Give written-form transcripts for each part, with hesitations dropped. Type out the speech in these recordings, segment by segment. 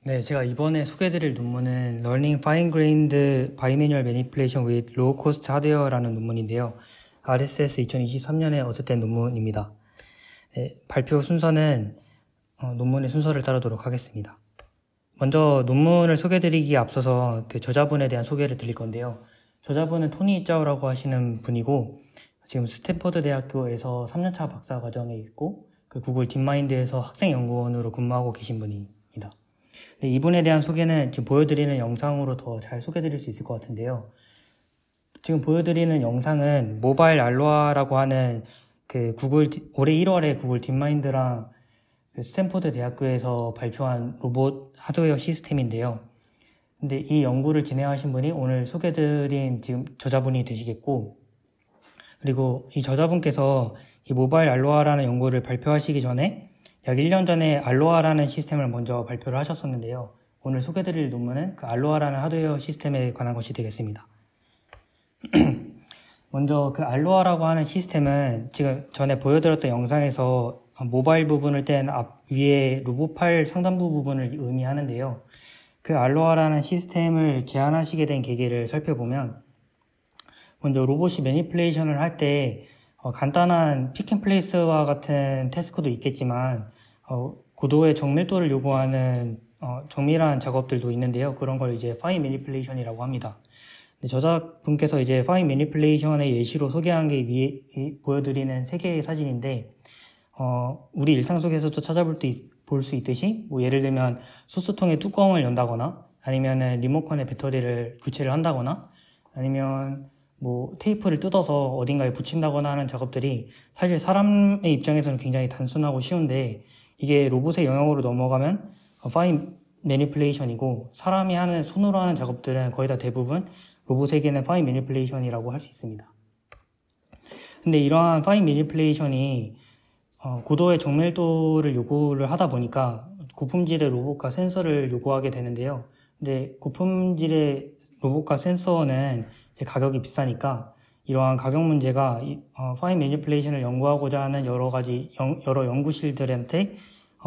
네, 제가 이번에 소개해드릴 논문은 Learning Fine-Grained Bimanual Manipulation with Low Cost Hardware라는 논문인데요. RSS 2023년에 어쨌든 논문입니다. 네, 발표 순서는 논문의 순서를 따르도록 하겠습니다. 먼저 논문을 소개해드리기에 앞서서 그 저자분에 대한 소개를 드릴 건데요. 저자분은 토니 짜오라고 하시는 분이고 지금 스탠퍼드 대학교에서 3년차 박사 과정에 있고 그 구글 딥마인드에서 학생연구원으로 근무하고 계신 분입니다. 네, 이분에 대한 소개는 지금 보여드리는 영상으로 더 잘 소개해드릴 수 있을 것 같은데요. 지금 보여드리는 영상은 모바일 알로하라고 하는 그 올해 1월에 구글 딥마인드랑 그 스탠퍼드 대학교에서 발표한 로봇 하드웨어 시스템인데요. 근데 이 연구를 진행하신 분이 오늘 소개해드린 지금 저자분이 되시겠고, 그리고 이 저자분께서 이 모바일 알로하라는 연구를 발표하시기 전에 약 1년 전에 알로하라는 시스템을 먼저 발표를 하셨었는데요. 오늘 소개해드릴 논문은 그 알로하라는 하드웨어 시스템에 관한 것이 되겠습니다. 먼저 그 알로하라고 하는 시스템은 지금 전에 보여드렸던 영상에서 모바일 부분을 뗀 앞 위에 로봇팔 상단부 부분을 의미하는데요. 그 알로하라는 시스템을 제안하시게 된 계기를 살펴보면 먼저 로봇이 매니플레이션을 할 때 간단한 픽앤플레이스와 같은 태스크도 있겠지만 고도의 정밀도를 요구하는 정밀한 작업들도 있는데요. 그런 걸 이제 파인 매니플레이션이라고 합니다. 저자분께서 이제 파인 매니플레이션의 예시로 소개한 게 위에 보여드리는 3개의 사진인데 우리 일상 속에서도 볼 수 있듯이 뭐 예를 들면 소스통의 뚜껑을 연다거나 아니면은 리모컨의 배터리를 교체를 한다거나 아니면 뭐 테이프를 뜯어서 어딘가에 붙인다거나 하는 작업들이 사실 사람의 입장에서는 굉장히 단순하고 쉬운데 이게 로봇의 영역으로 넘어가면 파인 매니플레이션이고 사람이 하는 손으로 하는 작업들은 거의 다 대부분 로봇에게는 파인 매니플레이션이라고 할 수 있습니다. 근데 이러한 파인 매니플레이션이 고도의 정밀도를 요구를 하다 보니까 고품질의 로봇과 센서를 요구하게 되는데요. 근데 고품질의 로봇과 센서는 이제 가격이 비싸니까 이러한 가격 문제가 파인 매니플레이션을 연구하고자 하는 여러 연구실들한테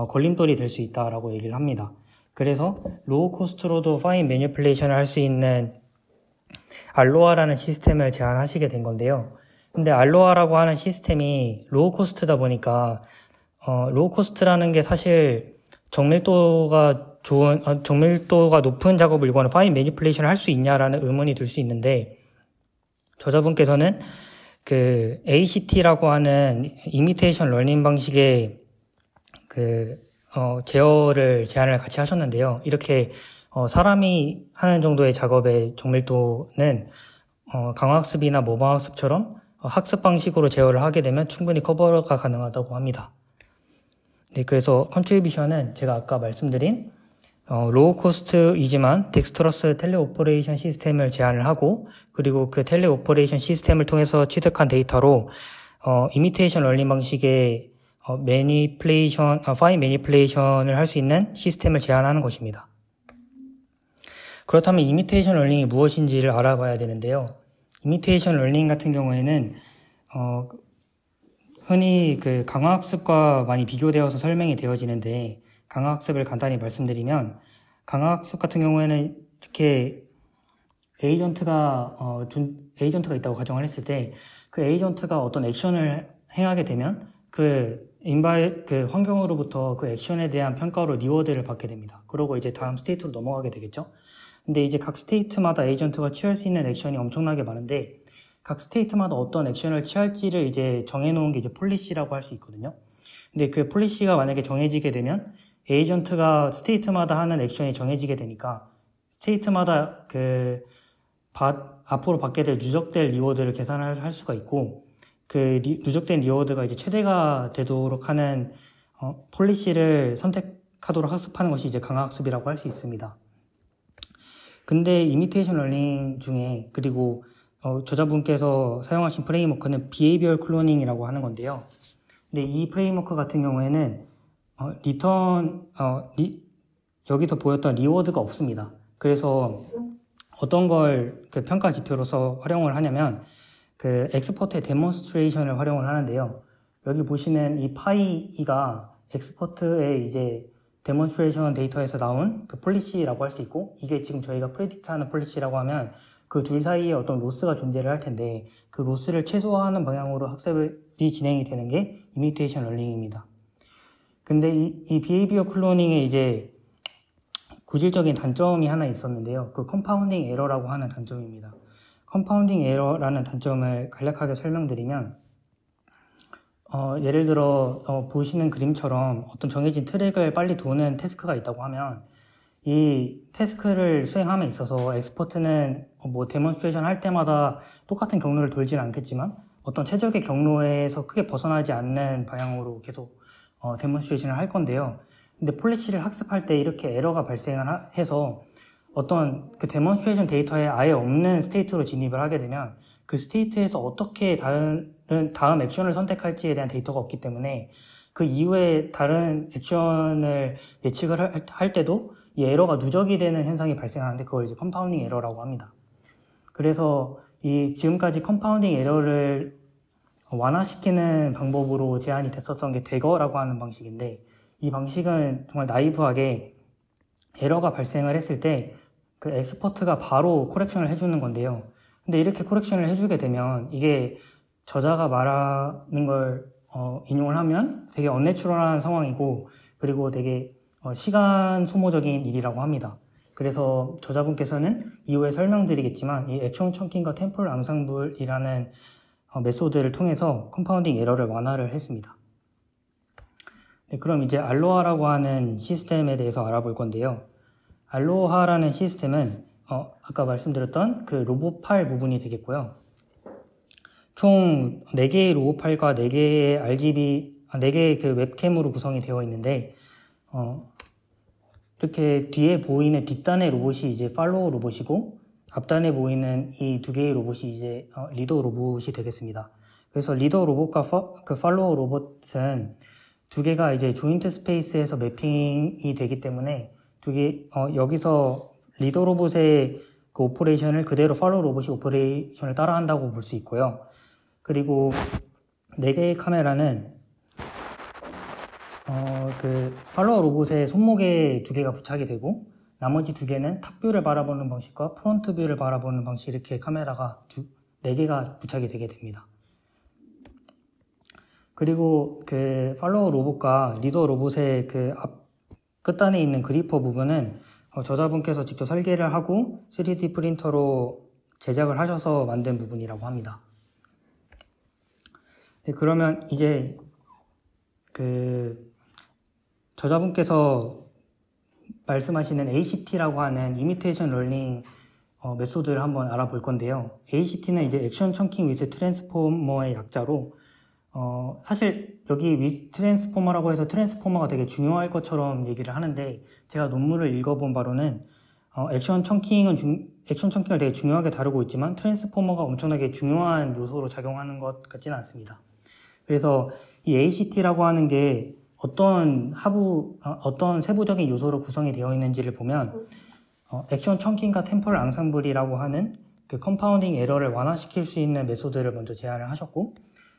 걸림돌이 될 수 있다라고 얘기를 합니다. 그래서 로우 코스트로도 파인 매니플레이션을 할 수 있는 알로하라는 시스템을 제안하시게 된 건데요. 근데 알로하라고 하는 시스템이 로우 코스트다 보니까 로우 코스트라는 게 사실 정밀도가 높은 작업을 요구하는 파인 매니플레이션을 할 수 있냐라는 의문이 들 수 있는데 저자분께서는 그 ACT라고 하는 이미테이션 러닝 방식의 제어를 같이 하셨는데요. 이렇게 사람이 하는 정도의 작업의 정밀도는 강화학습이나 모방학습처럼 학습 방식으로 제어를 하게 되면 충분히 커버가 가능하다고 합니다. 네, 그래서 컨트리뷰션은 제가 아까 말씀드린 로우 코스트이지만 덱스트러스 텔레오퍼레이션 시스템을 제안을 하고 그리고 그 텔레오퍼레이션 시스템을 통해서 취득한 데이터로 이미테이션 러닝 방식의 파인 매니플레이션을 할 수 있는 시스템을 제안하는 것입니다. 그렇다면 이미테이션 러닝이 무엇인지를 알아봐야 되는데요. 이미테이션 러닝 같은 경우에는 흔히 그 강화학습과 많이 비교되어서 설명이 되어지는데 강화학습을 간단히 말씀드리면 강화학습 같은 경우에는 이렇게 에이전트가 있다고 가정을 했을 때 그 에이전트가 어떤 액션을 행하게 되면 그 환경으로부터 그 액션에 대한 평가로 리워드를 받게 됩니다. 그러고 이제 다음 스테이트로 넘어가게 되겠죠. 근데 이제 각 스테이트마다 에이전트가 취할 수 있는 액션이 엄청나게 많은데 각 스테이트마다 어떤 액션을 취할지를 이제 정해놓은 게 이제 폴리시라고 할 수 있거든요. 근데 그 폴리시가 만약에 정해지게 되면 에이전트가 스테이트마다 하는 액션이 정해지게 되니까 스테이트마다 앞으로 받게 될 누적될 리워드를 계산을 할 수가 있고 그 누적된 리워드가 이제 최대가 되도록 하는 폴리시를 선택하도록 학습하는 것이 이제 강화학습이라고 할 수 있습니다. 근데 이미테이션 러닝 중에 그리고 저자분께서 사용하신 프레임워크는 비헤이비얼 클로닝이라고 하는 건데요. 근데 이 프레임워크 같은 경우에는 여기서 보였던 리워드가 없습니다. 그래서 어떤 걸 그 평가 지표로서 활용을 하냐면 그 엑스퍼트의 데몬스트레이션을 활용을 하는데요. 여기 보시는 이 파이가 엑스퍼트의 이제 데몬스트레이션 데이터에서 나온 그 폴리시라고 할 수 있고, 이게 지금 저희가 프레딕트하는 폴리시라고 하면 그 둘 사이에 어떤 로스가 존재를 할 텐데, 그 로스를 최소화하는 방향으로 학습이 진행이 되는 게 이미테이션 러닝입니다. 근데 이 비헤이비어 클로닝에 이제 구질적인 단점이 하나 있었는데요. 그 컴파운딩 에러라고 하는 단점입니다. 컴파운딩 에러라는 단점을 간략하게 설명드리면, 예를 들어 보시는 그림처럼 어떤 정해진 트랙을 빨리 도는 태스크가 있다고 하면, 이 태스크를 수행함에 있어서 엑스퍼트는 뭐 데몬스트레이션 할 때마다 똑같은 경로를 돌지는 않겠지만 어떤 최적의 경로에서 크게 벗어나지 않는 방향으로 계속 데몬스트레이션을 할 건데요. 근데 폴리시를 학습할 때 이렇게 에러가 발생을 해서 어떤 그 데몬스트레이션 데이터에 아예 없는 스테이트로 진입을 하게 되면 그 스테이트에서 어떻게 다음 액션을 선택할지에 대한 데이터가 없기 때문에 그 이후에 다른 액션을 예측을 할 때도 이 에러가 누적이 되는 현상이 발생하는데, 그걸 이제 컴파운딩 에러라고 합니다. 그래서 이 지금까지 컴파운딩 에러를 완화시키는 방법으로 제안이 됐었던 게 대거라고 하는 방식인데, 이 방식은 정말 나이브하게 에러가 발생을 했을 때 그 엑스퍼트가 바로 코렉션을 해주는 건데요. 근데 이렇게 코렉션을 해주게 되면 이게 저자가 말하는 걸 인용을 하면 되게 언내추럴한 상황이고, 그리고 되게 시간 소모적인 일이라고 합니다. 그래서 저자분께서는 이후에 설명드리겠지만 이 액션 청킹과 템포럴 앙상블이라는 메소드를 통해서 컴파운딩 에러를 완화를 했습니다. 네, 그럼 이제 알로하라고 하는 시스템에 대해서 알아볼 건데요. 알로하라는 시스템은 아까 말씀드렸던 그 로봇 파일 부분이 되겠고요. 총 4개의 로봇 파일과 4개의 RGB, 4개의 그 웹캠으로 구성이 되어 있는데, 이렇게 뒤에 보이는 뒷단의 로봇이 이제 팔로우 로봇이고, 앞단에 보이는 이 2개의 로봇이 이제 리더 로봇이 되겠습니다. 그래서 리더 로봇과 그 팔로우 로봇은 2개가 이제 조인트 스페이스에서 매핑이 되기 때문에 여기서 리더 로봇의 그 오퍼레이션을 그대로 팔로우 로봇이 오퍼레이션을 따라한다고 볼 수 있고요. 그리고 4개의 카메라는 그 팔로워 로봇의 손목에 2개가 부착이 되고, 나머지 2개는 탑뷰를 바라보는 방식과 프론트 뷰를 바라보는 방식, 이렇게 카메라가 4개가 부착이 되게 됩니다. 그리고 그 팔로워 로봇과 리더 로봇의 그 앞 끝단에 있는 그리퍼 부분은 저자분께서 직접 설계를 하고 3D 프린터로 제작을 하셔서 만든 부분이라고 합니다. 네, 그러면 이제 그 저자분께서 말씀하시는 ACT라고 하는 이미테이션 러닝 메소드를 한번 알아볼 건데요. ACT는 이제 액션 청킹 위드 트랜스포머의 약자로, 사실 여기 위드 트랜스포머라고 해서 트랜스포머가 되게 중요할 것처럼 얘기를 하는데, 제가 논문을 읽어본 바로는 액션 청킹을 되게 중요하게 다루고 있지만 트랜스포머가 엄청나게 중요한 요소로 작용하는 것 같지는 않습니다. 그래서 이 ACT라고 하는 게 어떤 세부적인 요소로 구성이 되어 있는지를 보면, 액션 청킹과 템포럴 앙상블이라고 하는 그 컴파운딩 에러를 완화시킬 수 있는 메소드를 먼저 제안을 하셨고,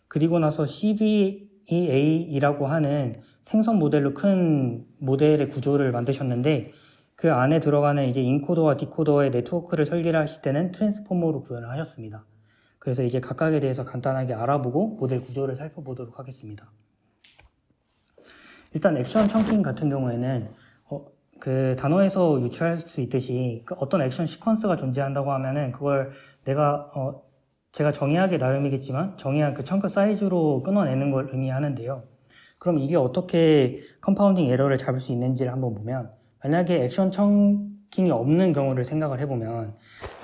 그리고 나서 CVEA라고 하는 생성 모델로 큰 모델의 구조를 만드셨는데, 그 안에 들어가는 이제 인코더와 디코더의 네트워크를 설계를 하실 때는 트랜스포머로 구현을 하셨습니다. 그래서 이제 각각에 대해서 간단하게 알아보고 모델 구조를 살펴보도록 하겠습니다. 일단 액션 청킹 같은 경우에는 그 단어에서 유추할 수 있듯이 그 어떤 액션 시퀀스가 존재한다고 하면은 그걸 제가 정의하기 나름이겠지만 정의한 그 청크 사이즈로 끊어내는 걸 의미하는데요. 그럼 이게 어떻게 컴파운딩 에러를 잡을 수 있는지를 한번 보면, 만약에 액션 청킹이 없는 경우를 생각을 해보면,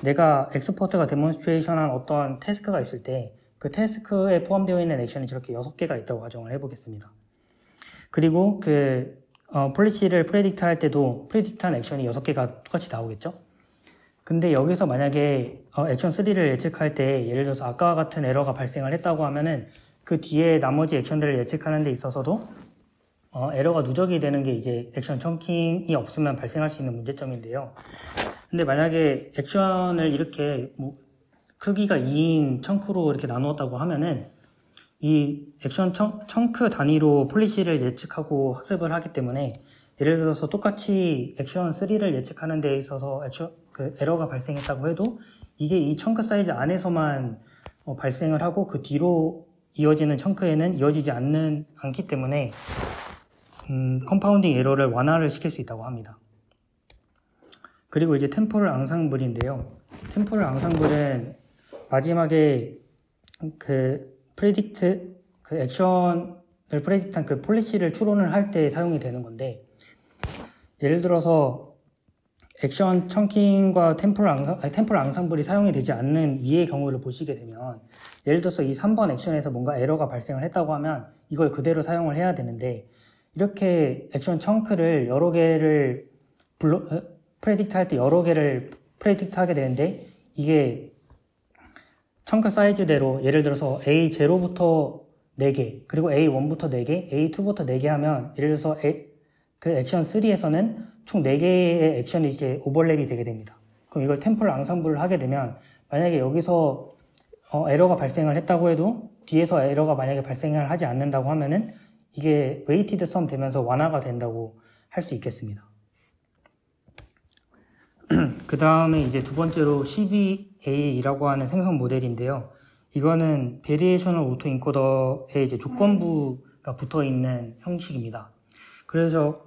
내가 엑스퍼트가 데몬스트레이션한 어떤 태스크가 있을 때 그 태스크에 포함되어 있는 액션이 저렇게 6개가 있다고 가정을 해보겠습니다. 그리고 그 폴리시를 프레딕트 할 때도 프레딕트한 액션이 6개가 똑같이 나오겠죠? 근데 여기서 만약에 액션 3를 예측할 때 예를 들어서 아까와 같은 에러가 발생을 했다고 하면은 그 뒤에 나머지 액션들을 예측하는 데 있어서도 에러가 누적이 되는 게 이제 액션 청킹이 없으면 발생할 수 있는 문제점인데요. 근데 만약에 액션을 이렇게 크기가 2인 청크로 이렇게 나누었다고 하면은 이 액션 청크 단위로 폴리시를 예측하고 학습을 하기 때문에 예를 들어서 똑같이 액션 3를 예측하는 데 있어서 에러가 발생했다고 해도 이게 이 청크 사이즈 안에서만 발생을 하고 그 뒤로 이어지는 청크에는 이어지지 않기 때문에 컴파운딩 에러를 완화를 시킬 수 있다고 합니다. 그리고 이제 템포럴 앙상블인데요. 템포럴 앙상블은 마지막에 액션을 프레딕트한 그 폴리시를 추론을 할 때 사용이 되는 건데, 예를 들어서 액션 청킹과 템포럴 앙상블이 사용이 되지 않는 위의 경우를 보시게 되면, 예를 들어서 이 3번 액션에서 뭔가 에러가 발생을 했다고 하면 이걸 그대로 사용을 해야 되는데, 이렇게 액션 청크를 여러 개를 프레딕트 할 때 여러 개를 프레딕트 하게 되는데, 이게 청크 사이즈대로 예를 들어서 A0부터 4개, 그리고 A1부터 4개, A2부터 4개 하면, 예를 들어서 그 액션 3에서는 총 4개의 액션이 이제 오버랩이 되게 됩니다. 그럼 이걸 템포럴 앙상블을 하게 되면, 만약에 여기서 에러가 발생을 했다고 해도 뒤에서 에러가 만약에 발생을 하지 않는다고 하면은 이게 웨이티드 썸 되면서 완화가 된다고 할 수 있겠습니다. 그 다음에 이제 두 번째로 CVA라고 하는 생성 모델인데요. 이거는 베리에이셔널 오토 인코더에 이제 조건부가 붙어 있는 형식입니다. 그래서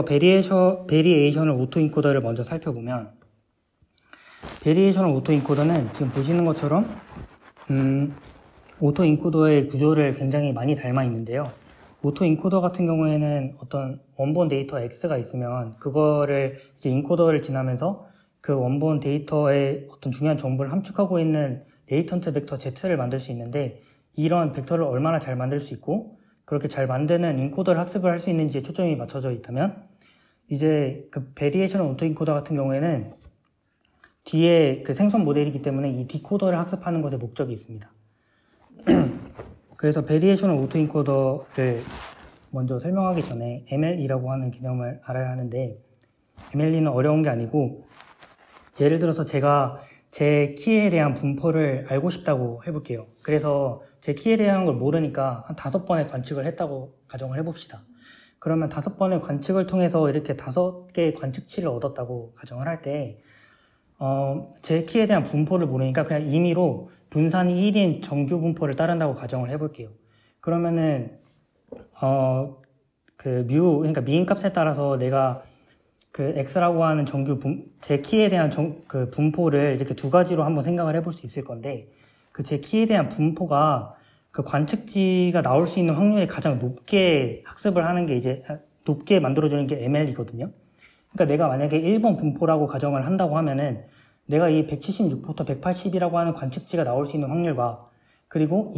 베리에이셔널 오토 인코더를 먼저 살펴보면, 베리에이셔널 오토 인코더는 지금 보시는 것처럼 오토 인코더의 구조를 굉장히 많이 닮아 있는데요. 오토 인코더 같은 경우에는 어떤 원본 데이터 X가 있으면 그거를 이제 인코더를 지나면서 그 원본 데이터의 어떤 중요한 정보를 함축하고 있는 레이턴트 벡터 Z를 만들 수 있는데, 이런 벡터를 얼마나 잘 만들 수 있고 그렇게 잘 만드는 인코더를 학습을 할 수 있는지에 초점이 맞춰져 있다면, 이제 그 베리에이셔널 오토 인코더 같은 경우에는 뒤에 그 생성 모델이기 때문에 이 디코더를 학습하는 것에 목적이 있습니다. 그래서 베리에이셔널 오토 인코더를 먼저 설명하기 전에 MLE라고 하는 개념을 알아야 하는데, MLE는 어려운 게 아니고, 예를 들어서 제가 제 키에 대한 분포를 알고 싶다고 해볼게요. 그래서 제 키에 대한 걸 모르니까 한 5번의 관측을 했다고 가정을 해봅시다. 그러면 5번의 관측을 통해서 이렇게 5개의 관측치를 얻었다고 가정을 할 때, 제 키에 대한 분포를 모르니까 그냥 임의로 분산이 1인 정규 분포를 따른다고 가정을 해볼게요. 그러면은, 그러니까 미인 값에 따라서 내가 그 X라고 하는 제 키에 대한 그 분포를 이렇게 두 가지로 한번 생각을 해볼 수 있을 건데, 그 제 키에 대한 분포가 그 관측치가 나올 수 있는 확률이 가장 높게 학습을 하는 게 이제 높게 만들어주는 게 ML이거든요. 그러니까 내가 만약에 1번 분포라고 가정을 한다고 하면은 내가 이 176부터 180이라고 하는 관측치가 나올 수 있는 확률과, 그리고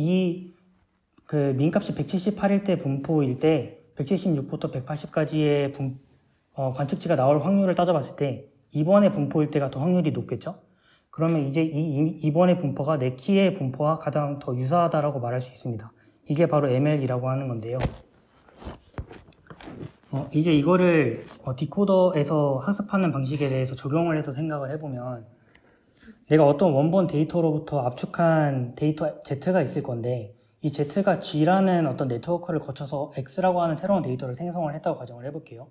그 민값이 178일 때 분포일 때 176부터 180까지의 관측치가 나올 확률을 따져봤을 때 2번의 분포일 때가 더 확률이 높겠죠? 그러면 이제 이 2번의 분포가 내 키의 분포와 가장 더 유사하다라고 말할 수 있습니다. 이게 바로 ML이라고 하는 건데요. 이제 이거를 디코더에서 학습하는 방식에 대해서 적용을 해서 생각을 해보면, 내가 어떤 원본 데이터로부터 압축한 데이터 Z가 있을 건데, 이 Z가 G라는 어떤 네트워크를 거쳐서 X라고 하는 새로운 데이터를 생성을 했다고 가정을 해볼게요.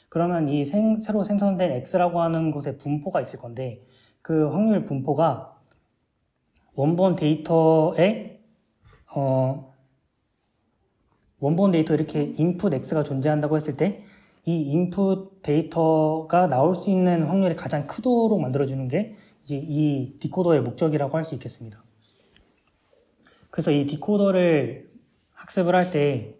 그러면 이 새로 생성된 X라고 하는 곳에 분포가 있을 건데, 그 확률 분포가 원본 데이터에 이렇게 인풋 X가 존재한다고 했을 때, 이 인풋 데이터가 나올 수 있는 확률이 가장 크도록 만들어주는 게 이제 이 디코더의 목적이라고 할 수 있겠습니다. 그래서 이 디코더를 학습을 할 때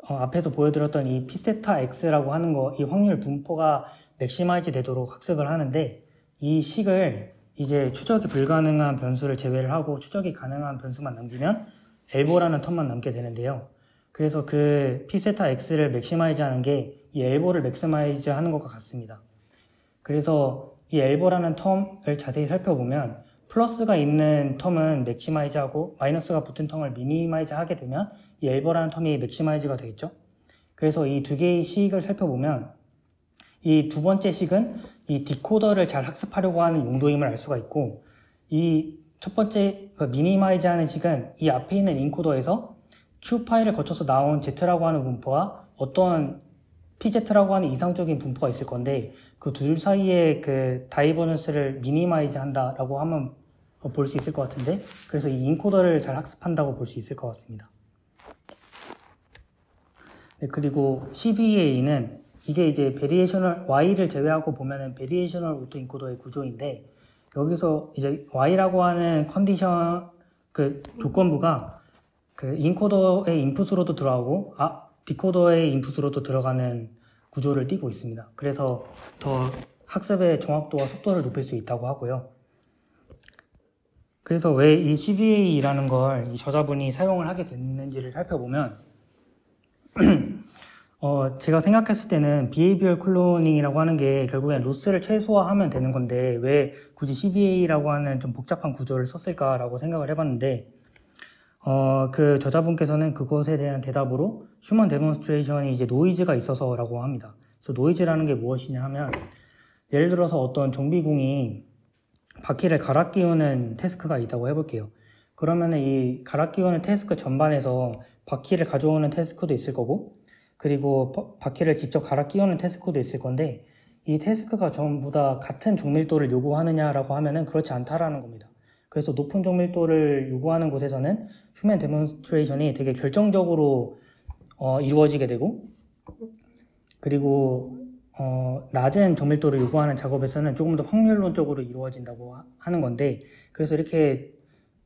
앞에서 보여드렸던 이 P세타 X라고 하는 거, 이 확률 분포가 맥시마이즈 되도록 학습을 하는데, 이 식을 이제 추적이 불가능한 변수를 제외를 하고 추적이 가능한 변수만 남기면 엘보라는 텀만 남게 되는데요. 그래서 그 P세타 X를 맥시마이즈 하는 게 이 엘보를 맥시마이즈 하는 것과 같습니다. 그래서 이 엘보라는 텀을 자세히 살펴보면, 플러스가 있는 텀은 맥시마이즈하고 마이너스가 붙은 텀을 미니마이즈 하게 되면 이 엘보라는 텀이 맥시마이즈가 되겠죠. 그래서 이 두 개의 식을 살펴보면, 이 두 번째 식은 이 디코더를 잘 학습하려고 하는 용도임을 알 수가 있고, 이 첫 번째 미니마이즈 하는 식은 이 앞에 있는 인코더에서 Q 파일을 거쳐서 나온 Z라고 하는 분포와 어떤 PZ라고 하는 이상적인 분포가 있을 건데 그 둘 사이에 그 다이버전스를 미니마이즈 한다라고 하면 볼 수 있을 것 같은데, 그래서 이 인코더를 잘 학습한다고 볼 수 있을 것 같습니다. 네, 그리고 CVA는 이게 이제 베리에이셔널 Y를 제외하고 보면은 베리에이셔널 오토 인코더의 구조인데, 여기서 이제 Y라고 하는 컨디션 그 조건부가 그 인코더의 인풋으로도 들어가고 디코더의 인풋으로도 들어가는 구조를 띠고 있습니다. 그래서 더 학습의 정확도와 속도를 높일 수 있다고 하고요. 그래서 왜 이 CVA라는 걸 이 저자분이 사용을 하게 됐는지를 살펴보면 제가 생각했을 때는 비헤이비얼 클로닝이라고 하는 게 결국엔 로스를 최소화하면 되는 건데 왜 굳이 CVA라고 하는 좀 복잡한 구조를 썼을까라고 생각을 해봤는데, 그 저자분께서는 그것에 대한 대답으로 휴먼 데몬스트레이션이 이제 노이즈가 있어서라고 합니다. 그래서 노이즈라는 게 무엇이냐 하면, 예를 들어서 어떤 좀비공이 바퀴를 갈아 끼우는 태스크가 있다고 해볼게요. 그러면은 이 갈아 끼우는 태스크 전반에서 바퀴를 가져오는 태스크도 있을 거고, 그리고 바퀴를 직접 갈아 끼우는 태스크도 있을 건데, 이 태스크가 전부 다 같은 정밀도를 요구하느냐라고 하면은 그렇지 않다라는 겁니다. 그래서 높은 정밀도를 요구하는 곳에서는 휴먼 데몬스트레이션이 되게 결정적으로 이루어지게 되고, 그리고 낮은 정밀도를 요구하는 작업에서는 조금 더 확률론적으로 이루어진다고 하는 건데, 그래서 이렇게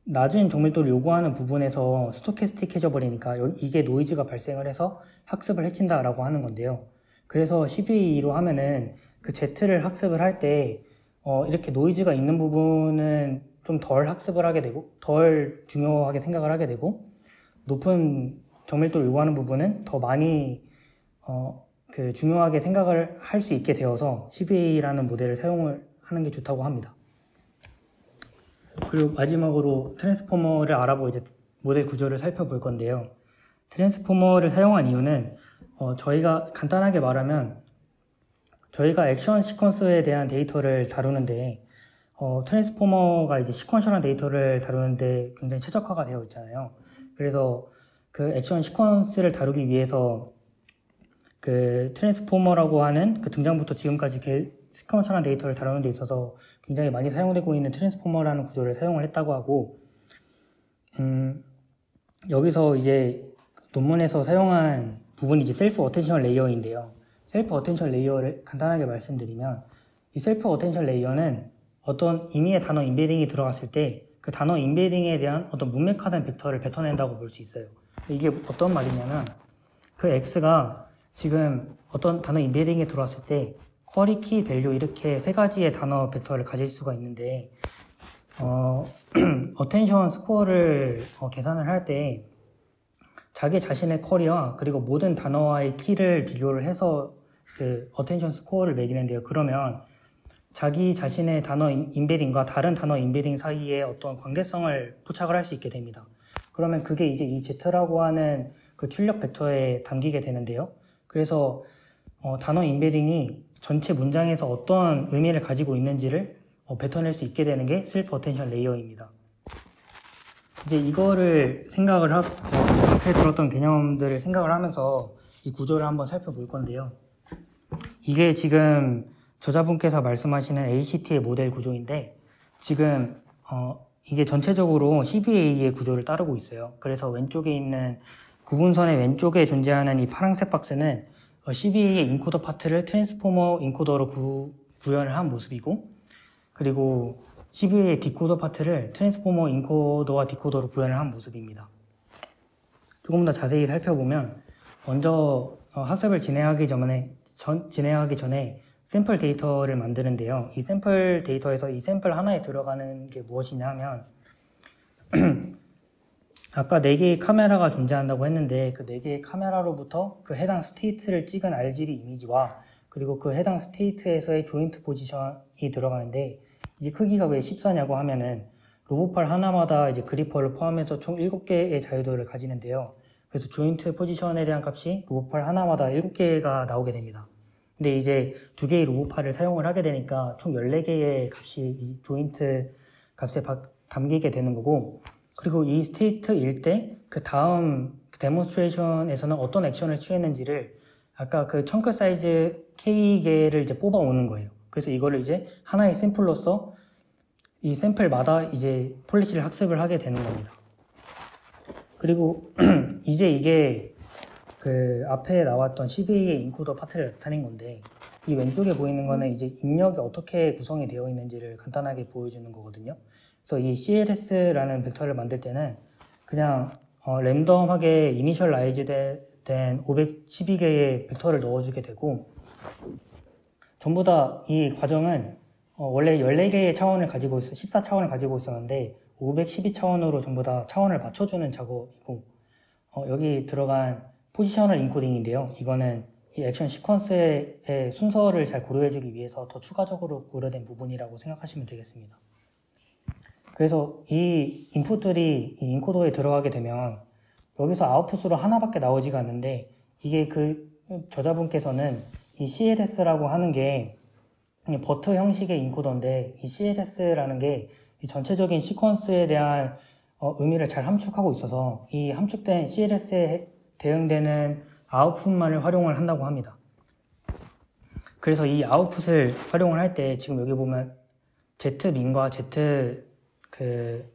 낮은 정밀도를 요구하는 부분에서 스토캐스틱해져 버리니까 이게 노이즈가 발생을 해서 학습을 해친다라고 하는 건데요. 그래서 CVA로 하면은 그 Z를 학습을 할 때 이렇게 노이즈가 있는 부분은 좀 덜 학습을 하게 되고 덜 중요하게 생각을 하게 되고, 높은 정밀도를 요구하는 부분은 더 많이 그 중요하게 생각을 할 수 있게 되어서 CVA라는 모델을 사용을 하는 게 좋다고 합니다. 그리고 마지막으로 트랜스포머를 알아보고 이제 모델 구조를 살펴볼 건데요. 트랜스포머를 사용한 이유는 저희가 간단하게 말하면 저희가 액션 시퀀스에 대한 데이터를 다루는데 트랜스포머가 이제 시퀀셜한 데이터를 다루는데 굉장히 최적화가 되어 있잖아요. 그래서 그 액션 시퀀스를 다루기 위해서 그 트랜스포머라고 하는 그 등장부터 지금까지 시퀀셜한 데이터를 다루는 데 있어서 굉장히 많이 사용되고 있는 트랜스포머라는 구조를 사용을 했다고 하고, 여기서 이제 논문에서 사용한 부분이 이제 셀프 어텐션 레이어인데요. 셀프 어텐션 레이어를 간단하게 말씀드리면, 이 셀프 어텐션 레이어는 어떤 임의의 단어 인베딩이 들어갔을 때 그 단어 인베딩에 대한 어떤 문맥화된 벡터를 뱉어낸다고 볼 수 있어요. 이게 어떤 말이냐면, 그 X가 지금 어떤 단어 인베딩에 들어왔을 때 쿼리 키 밸류 이렇게 세 가지의 단어 벡터를 가질 수가 있는데, 어텐션 스코어를 계산을 할 때 자기 자신의 쿼리와 그리고 모든 단어와의 키를 비교를 해서 그 어텐션 스코어를 매기는데요. 그러면 자기 자신의 단어 인베딩과 다른 단어 인베딩 사이에 어떤 관계성을 포착을 할 수 있게 됩니다. 그러면 그게 이제 이 Z라고 하는 그 출력 벡터에 담기게 되는데요. 그래서 단어 인베딩이 전체 문장에서 어떤 의미를 가지고 있는지를 뱉어낼 수 있게 되는 게 셀프 어텐션 레이어입니다. 이제 이거를 생각을 하고 앞에 들었던 개념들을 생각을 하면서 이 구조를 한번 살펴볼 건데요. 이게 지금 저자분께서 말씀하시는 ACT의 모델 구조인데, 지금 이게 전체적으로 CVA의 구조를 따르고 있어요. 그래서 왼쪽에 있는 구분선의 왼쪽에 존재하는 이 파란색 박스는 CVA의 인코더 파트를 트랜스포머 인코더로 구현을 한 모습이고, 그리고 CVA의 디코더 파트를 트랜스포머 인코더와 디코더로 구현을 한 모습입니다. 조금 더 자세히 살펴보면, 먼저 학습을 진행하기 전에 샘플 데이터를 만드는데요. 이 샘플 데이터에서 이 샘플 하나에 들어가는 게 무엇이냐 하면 아까 4개의 카메라가 존재한다고 했는데, 그 4개의 카메라로부터 그 해당 스테이트를 찍은 RGB 이미지와 그리고 그 해당 스테이트에서의 조인트 포지션이 들어가는데, 이 크기가 왜 14냐고 하면은 로봇팔 하나마다 이제 그리퍼를 포함해서 총 7개의 자유도를 가지는데요. 그래서 조인트 포지션에 대한 값이 로봇팔 하나마다 7개가 나오게 됩니다. 근데 이제 2개의 로봇팔을 사용을 하게 되니까 총 14개의 값이 이 조인트 값에 담기게 되는 거고, 그리고 이 스테이트일 때 그 다음 데몬스트레이션에서는 어떤 액션을 취했는지를 아까 그 청크 사이즈 K개를 이제 뽑아 오는 거예요. 그래서 이거를 이제 하나의 샘플로서 이 샘플마다 이제 폴리시를 학습을 하게 되는 겁니다. 그리고 이제 이게 그 앞에 나왔던 CV의 인코더 파트를 나타낸 건데, 이 왼쪽에 보이는 거는 이제 입력이 어떻게 구성이 되어 있는지를 간단하게 보여주는 거거든요. 그래서 이 CLS라는 벡터를 만들 때는 그냥 랜덤하게 이니셜라이즈 된 512개의 벡터를 넣어주게 되고, 전부 다 이 과정은 원래 14개의 차원을 가지고 14차원을 가지고 있었는데 512차원으로 전부 다 차원을 맞춰주는 작업이고, 여기 들어간 포지셔널 인코딩인데요. 이거는 이 액션 시퀀스의 순서를 잘 고려해주기 위해서 더 추가적으로 고려된 부분이라고 생각하시면 되겠습니다. 그래서 이 인풋들이 이 인코더에 들어가게 되면 여기서 아웃풋으로 하나밖에 나오지가 않는데, 이게 그 저자분께서는 이 CLS라고 하는 게 버트 형식의 인코더인데, 이 CLS라는 게 이 전체적인 시퀀스에 대한 의미를 잘 함축하고 있어서 이 함축된 CLS에 대응되는 아웃풋만을 활용을 한다고 합니다. 그래서 이 아웃풋을 활용을 할 때 지금 여기 보면 Z민과 Z 그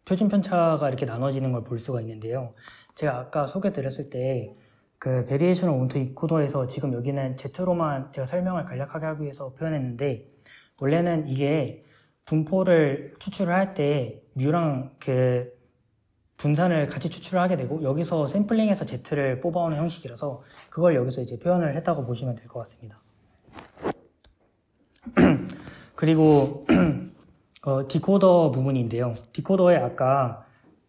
표준 편차가 이렇게 나눠지는 걸 볼 수가 있는데요. 제가 아까 소개 드렸을 때 그 베리에이션 온투 인코더에서 지금 여기는 Z로만 제가 설명을 간략하게 하기 위해서 표현했는데, 원래는 이게 분포를 추출을 할 때 뮤랑 그 분산을 같이 추출을 하게 되고, 여기서 샘플링에서 Z를 뽑아오는 형식이라서 그걸 여기서 이제 표현을 했다고 보시면 될 것 같습니다. 그리고 디코더 부분인데요. 디코더에 아까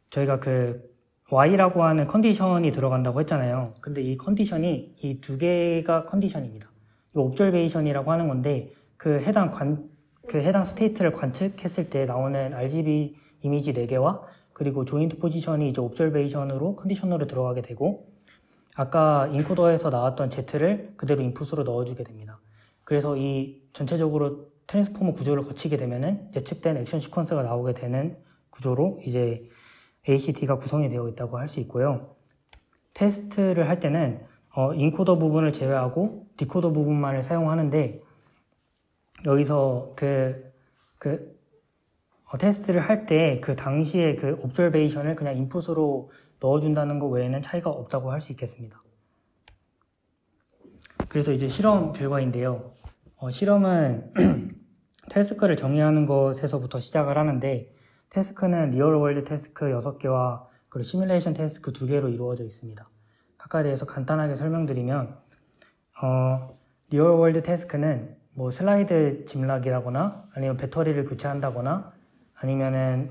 저희가 그 Y라고 하는 컨디션이 들어간다고 했잖아요. 근데 이 컨디션이 이 두 개가 컨디션입니다. 이 옵저베이션이라고 하는 건데, 그 해당 스테이트를 관측했을 때 나오는 RGB 이미지 4개와 그리고 조인트 포지션이 이제 옵저베이션으로 컨디셔너로 들어가게 되고, 아까 인코더에서 나왔던 Z를 그대로 인풋으로 넣어주게 됩니다. 그래서 이 전체적으로 트랜스포머 구조를 거치게 되면은 예측된 액션 시퀀스가 나오게 되는 구조로 이제 ACT가 구성이 되어 있다고 할 수 있고요. 테스트를 할 때는 인코더 부분을 제외하고 디코더 부분만을 사용하는데, 여기서 테스트를 할 때 그 당시에 그 옵저베이션을 그냥 인풋으로 넣어준다는 것 외에는 차이가 없다고 할 수 있겠습니다. 그래서 이제 실험 결과인데요. 실험은 태스크를 정의하는 것에서부터 시작을 하는데, 태스크는 리얼월드 태스크 6개와 그리고 시뮬레이션 태스크 2개로 이루어져 있습니다. 각각에 대해서 간단하게 설명드리면, 리얼월드 태스크는 뭐 슬라이드 짐락이라거나 아니면 배터리를 교체한다거나 아니면은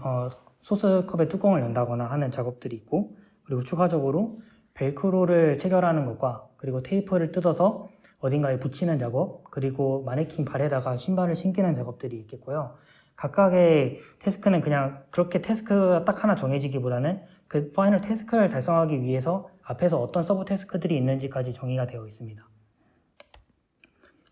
소스컵의 뚜껑을 연다거나 하는 작업들이 있고, 그리고 추가적으로 벨크로를 체결하는 것과 그리고 테이프를 뜯어서 어딘가에 붙이는 작업, 그리고 마네킹 발에다가 신발을 신기는 작업들이 있겠고요. 각각의 태스크는 그냥 그렇게 태스크가 딱 하나 정해지기보다는 그 파이널 태스크를 달성하기 위해서 앞에서 어떤 서브 태스크들이 있는지까지 정의가 되어 있습니다.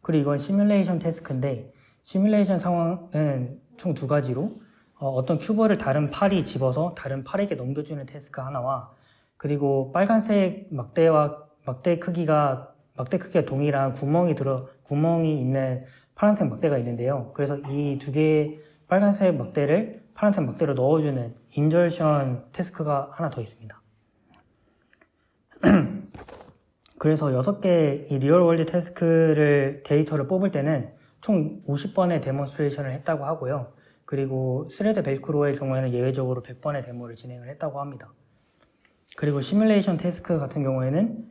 그리고 이건 시뮬레이션 태스크인데, 시뮬레이션 상황은 총 2가지로 어떤 큐브를 다른 팔이 집어서 다른 팔에게 넘겨주는 태스크 하나와, 그리고 빨간색 막대 크기가 동일한 구멍이 있는 파란색 막대가 있는데요. 그래서 이 2개의 빨간색 막대를 파란색 막대로 넣어주는 인절션 태스크가 하나 더 있습니다. 그래서 6개 이 리얼월드 태스크를 데이터를 뽑을 때는 총 50번의 데몬스트레이션을 했다고 하고요. 그리고 스레드 벨크로의 경우에는 예외적으로 100번의 데모를 진행을 했다고 합니다. 그리고 시뮬레이션 태스크 같은 경우에는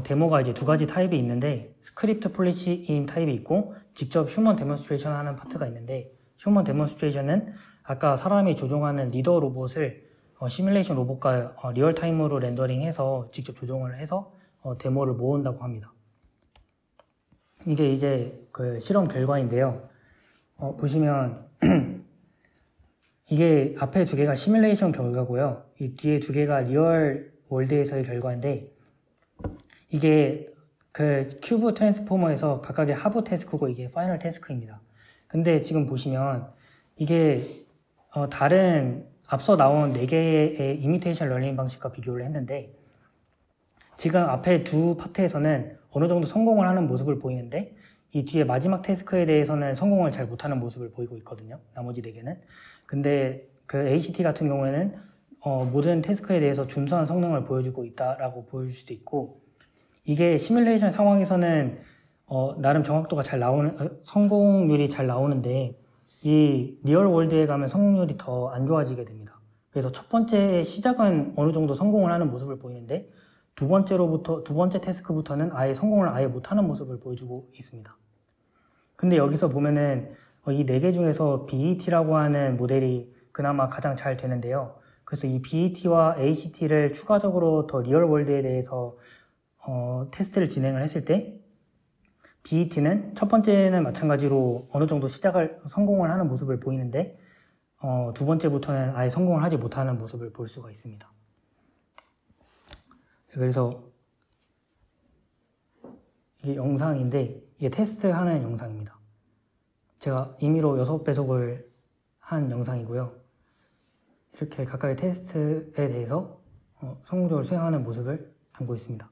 데모가 이제 2가지 타입이 있는데, 스크립트 폴리시인 타입이 있고 직접 휴먼 데몬스트레이션 하는 파트가 있는데, 휴먼 데몬스트레이션은 아까 사람이 조종하는 리더 로봇을 시뮬레이션 로봇과 리얼타임으로 렌더링해서 직접 조종을 해서 데모를 모은다고 합니다. 이게 이제 그 실험 결과인데요. 보시면 이게 앞에 2개가 시뮬레이션 결과고요. 이 뒤에 2개가 리얼 월드에서의 결과인데, 이게 그 큐브 트랜스포머에서 각각의 하부 태스크고 이게 파이널 태스크입니다. 근데 지금 보시면 이게 다른 앞서 나온 4개의 이미테이션 러닝 방식과 비교를 했는데, 지금 앞에 두 파트에서는 어느 정도 성공을 하는 모습을 보이는데 이 뒤에 마지막 태스크에 대해서는 성공을 잘 못하는 모습을 보이고 있거든요. 나머지 4개는. 근데 그 ACT 같은 경우에는 모든 태스크에 대해서 준수한 성능을 보여주고 있다라고 보여줄 수도 있고, 이게 시뮬레이션 상황에서는 나름 정확도가 잘 나오는, 성공률이 잘 나오는데 이 리얼 월드에 가면 성공률이 더 안 좋아지게 됩니다. 그래서 첫 번째 시작은 어느 정도 성공을 하는 모습을 보이는데 두 번째 태스크부터는 아예 성공을 아예 못하는 모습을 보여주고 있습니다. 근데 여기서 보면은 이 4개 중에서 BET라고 하는 모델이 그나마 가장 잘 되는데요. 그래서 이 BET와 ACT를 추가적으로 더 리얼 월드에 대해서 테스트를 진행을 했을 때 BET는 첫 번째는 마찬가지로 어느 정도 성공을 하는 모습을 보이는데 두 번째부터는 아예 성공을 하지 못하는 모습을 볼 수가 있습니다. 그래서 이게 영상인데 이게 테스트하는 영상입니다. 제가 임의로 6배속을 한 영상이고요. 이렇게 각각의 테스트에 대해서 성공적으로 수행하는 모습을 담고 있습니다.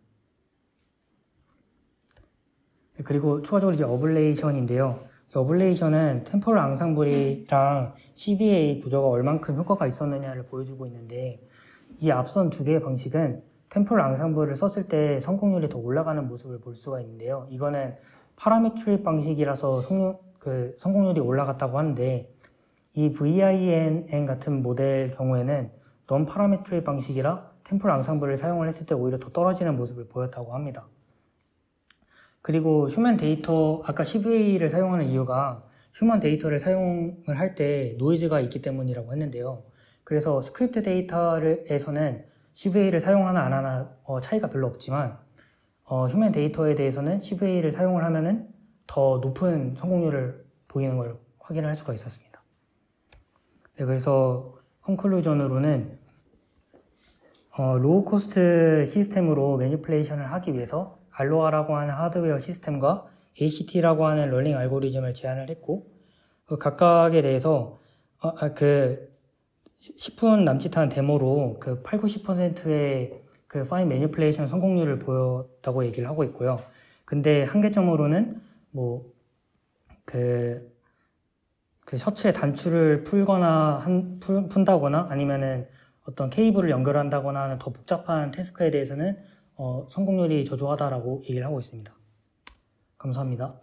그리고 추가적으로 이제 어블레이션인데요. 이 어블레이션은 템포럴 앙상블이랑 CVA 구조가 얼만큼 효과가 있었느냐를 보여주고 있는데, 이 앞선 2개의 방식은 템포럴 앙상블을 썼을 때 성공률이 더 올라가는 모습을 볼 수가 있는데요. 이거는 파라메트릭 방식이라서 성공률이 올라갔다고 하는데, 이 VINN 같은 모델 경우에는 넌 파라메트릭 방식이라 템포럴 앙상블을 사용을 했을 때 오히려 더 떨어지는 모습을 보였다고 합니다. 그리고 휴먼 데이터, 아까 CVA를 사용하는 이유가 휴먼 데이터를 사용을 할 때 노이즈가 있기 때문이라고 했는데요. 그래서 스크립트 데이터에서는 CVA를 사용하나 안 하나 차이가 별로 없지만 휴먼 데이터에 대해서는 CVA를 사용을 하면은 더 높은 성공률을 보이는 걸 확인할 수가 있었습니다. 네, 그래서 컨클루전으로는 로우 코스트 시스템으로 매니플레이션을 하기 위해서 알로하라고 하는 하드웨어 시스템과 ACT라고 하는 러닝 알고리즘을 제안을 했고, 각각에 대해서 10분 남짓한 데모로 8-90%의 그 파인 매니플레이션 성공률을 보였다고 얘기를 하고 있고요. 근데 한계점으로는 셔츠의 단추를 푼다거나 아니면은 어떤 케이블을 연결한다거나 하는 더 복잡한 태스크에 대해서는 성공률이 저조하다라고 얘기를 하고 있습니다. 감사합니다.